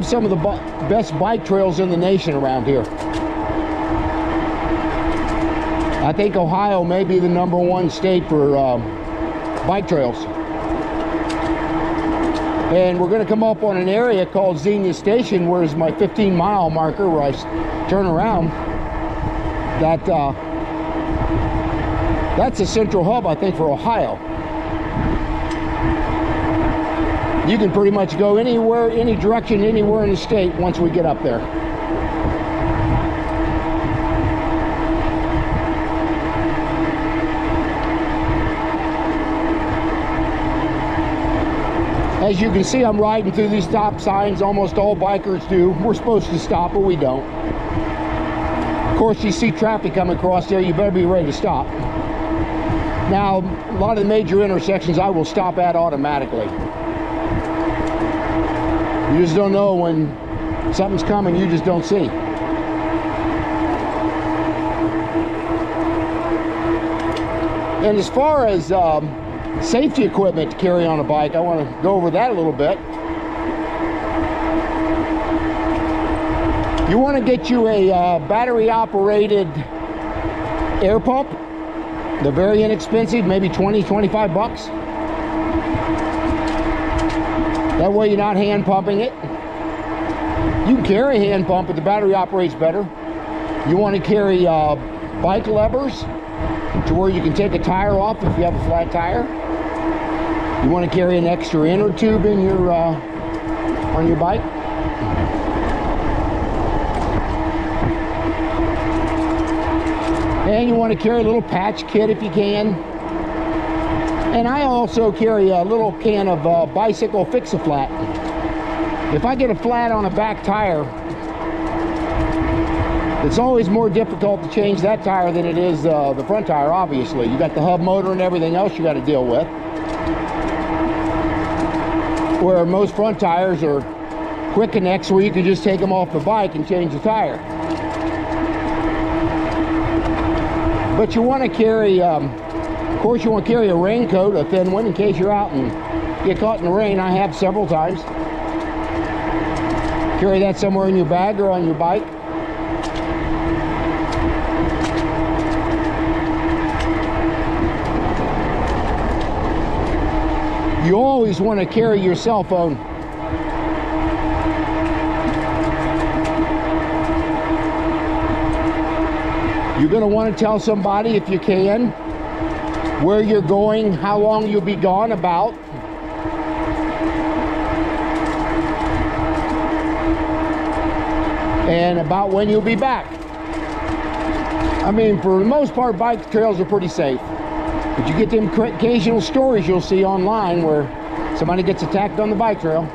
have some of the best bike trails in the nation around here. I think Ohio may be the #1 state for bike trails. And we're going to come up on an area called Xenia Station, where is my 15-mile marker where I turn around. That's a central hub, I think, for Ohio. You can pretty much go anywhere, any direction, anywhere in the state once we get up there. As you can see, I'm riding through these stop signs. Almost all bikers do. We're supposed to stop, but we don't. Of course, you see traffic coming across there, you better be ready to stop. Now, a lot of the major intersections I will stop at automatically. You just don't know when something's coming, you just don't see. And as far as safety equipment to carry on a bike, I want to go over that a little bit. You want to get you a battery operated air pump. They're very inexpensive, maybe 20, 25 bucks. That way you're not hand pumping it. You can carry a hand pump, but the battery operates better. You want to carry bike levers to where you can take a tire off if you have a flat tire. You want to carry an extra inner tube in your on your bike. And you want to carry a little patch kit if you can. And I also carry a little can of bicycle Fix-A-Flat. If I get a flat on a back tire, it's always more difficult to change that tire than it is the front tire, obviously. You got the hub motor and everything else you got to deal with. Where most front tires are quick connects where you can just take them off the bike and change the tire. But you want to carry, of course you want to carry a raincoat, a thin one, in case you're out and get caught in the rain. I have several times. Carry that somewhere in your bag or on your bike. You always want to carry your cell phone. You're going to want to tell somebody, if you can, where you're going, how long you'll be gone about. And about when you'll be back. I mean, for the most part, bike trails are pretty safe. But you get them occasional stories you'll see online where somebody gets attacked on the bike trail.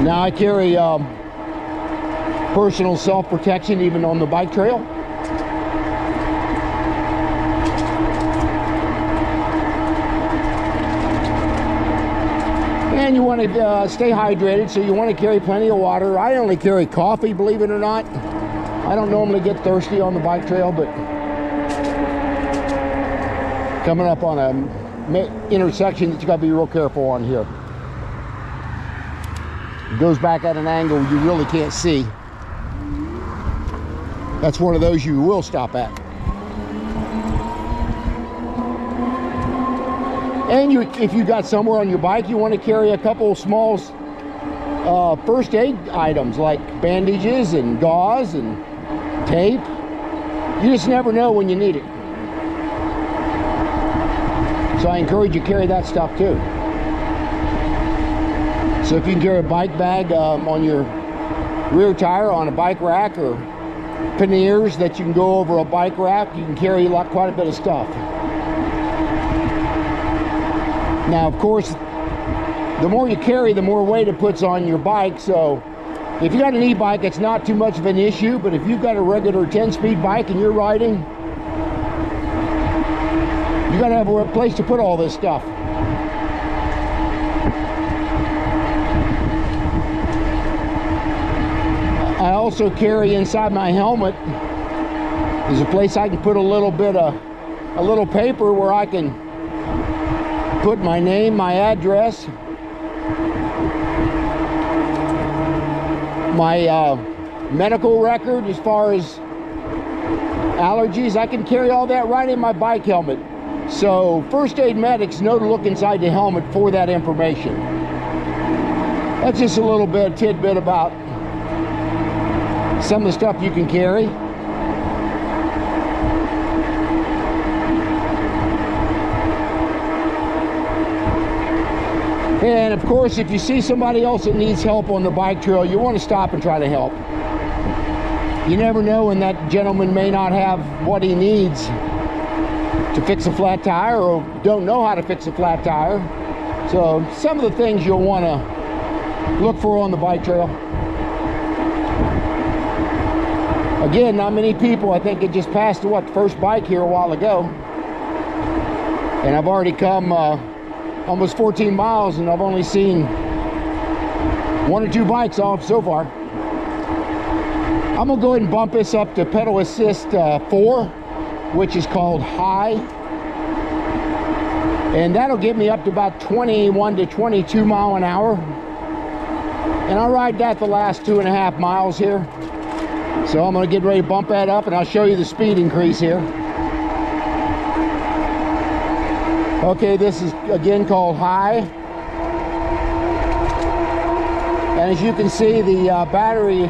Now I carry personal self-protection even on the bike trail. And you want to stay hydrated, so you want to carry plenty of water. I only carry coffee, believe it or not. I don't normally get thirsty on the bike trail, but coming up on a intersection that you got to be real careful on here. It goes back at an angle you really can't see. That's one of those you will stop at. And if you got somewhere on your bike, you want to carry a couple of small first aid items like bandages and gauze and tape. You just never know when you need it. So I encourage you to carry that stuff too. So if you can carry a bike bag on your rear tire on a bike rack, or panniers that you can go over a bike rack, you can carry quite a bit of stuff. Now, of course, the more you carry, the more weight it puts on your bike. So if you got an e-bike, it's not too much of an issue. But if you've got a regular 10-speed bike and you're riding, you got to have a place to put all this stuff. I also carry inside my helmet, there's a place I can put a little bit of a little paper where I can put my name, my address, my medical record as far as allergies. I can carry all that right in my bike helmet. So first aid medics know to look inside the helmet for that information. That's just a little bit, tidbit about some of the stuff you can carry. And of course, if you see somebody else that needs help on the bike trail, you want to stop and try to help. You never know when that gentleman may not have what he needs to fix a flat tire, or don't know how to fix a flat tire. So some of the things you'll want to look for on the bike trail. Again, not many people. I think it just passed the first bike here a while ago, and I've already come almost 14 miles, and I've only seen 1 or 2 bikes off so far. I'm gonna go ahead and bump this up to pedal assist 4, which is called high, and that'll get me up to about 21 to 22 mile an hour, and I'll ride that the last 2.5 miles here. So I'm gonna get ready to bump that up, and I'll show you the speed increase here. Okay, this is again called high, and as you can see, the battery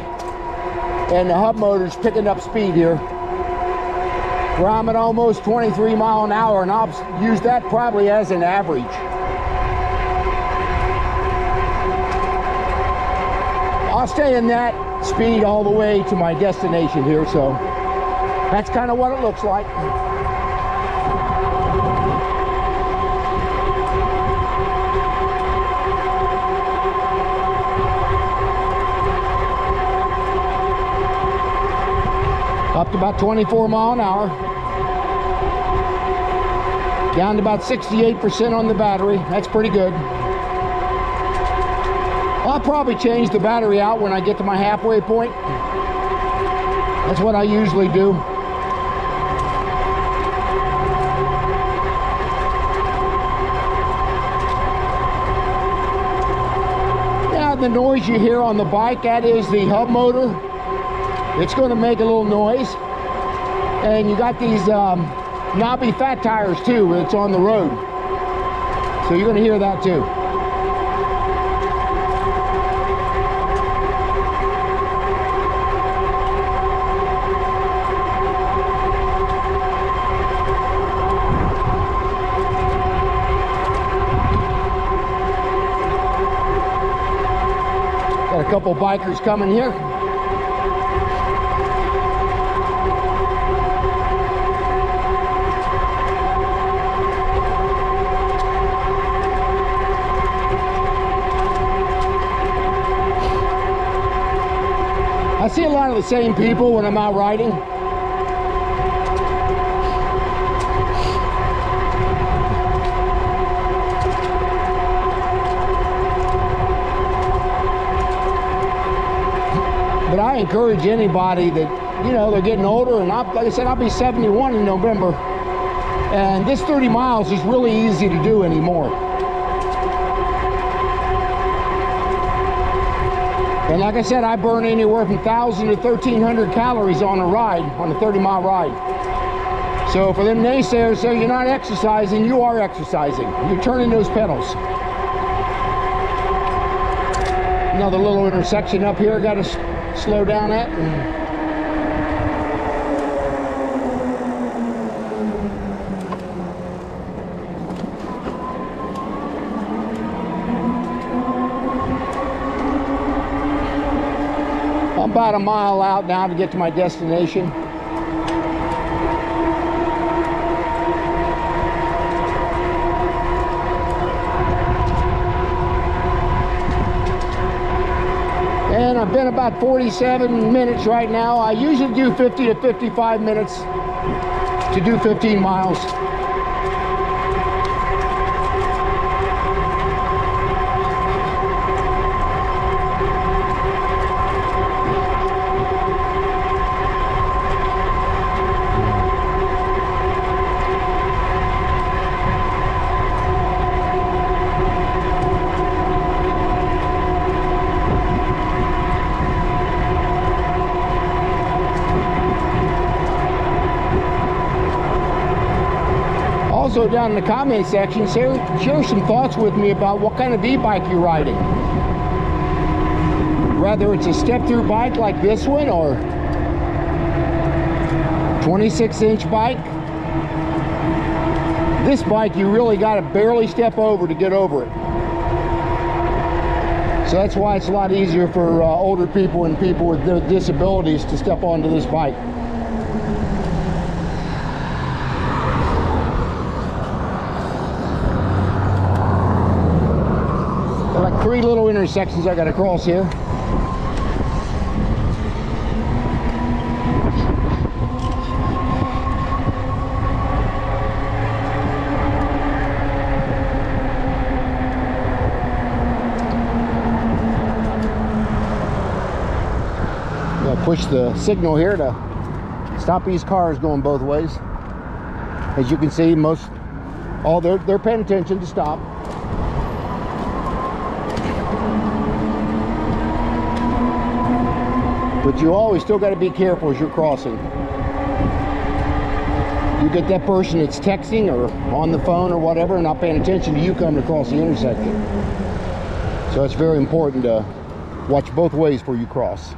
and the hub motor's picking up speed here, where I'm at almost 23 mile an hour, and I'll use that probably as an average. I'll stay in that speed all the way to my destination here, so that's kind of what it looks like. Up to about 24 mile an hour. Down to about 68% on the battery. That's pretty good. I'll probably change the battery out when I get to my halfway point. That's what I usually do. Now the noise you hear on the bike, that is the hub motor. It's going to make a little noise. And you got these knobby fat tires too when it's on the road. So you're going to hear that too. Got a couple bikers coming here. I see a lot of the same people when I'm out riding. But I encourage anybody that, you know, they're getting older, and like I said, I'll be 71 in November, and this 30 miles is really easy to do anymore. And like I said, I burn anywhere from 1,000 to 1,300 calories on a ride, on a 30-mile ride. So for them naysayers say you're not exercising, you are exercising. You're turning those pedals. Another little intersection up here, got to slow down at. I'm about a mile out now to get to my destination. And I've been about 47 minutes right now. I usually do 50 to 55 minutes to do 15 miles. Also, down in the comment section, share some thoughts with me about what kind of e-bike you're riding. Whether it's a step-through bike like this one or 26-inch bike. This bike, you really got to barely step over to get over it. So that's why it's a lot easier for older people and people with disabilities to step onto this bike. Like 3 little intersections I got to cross here. Push the signal here to stop these cars going both ways. As you can see, they're paying attention to stop. But you always still got to be careful as you're crossing. You get that person that's texting or on the phone or whatever and not paying attention to you coming across the intersection. So it's very important to watch both ways before you cross.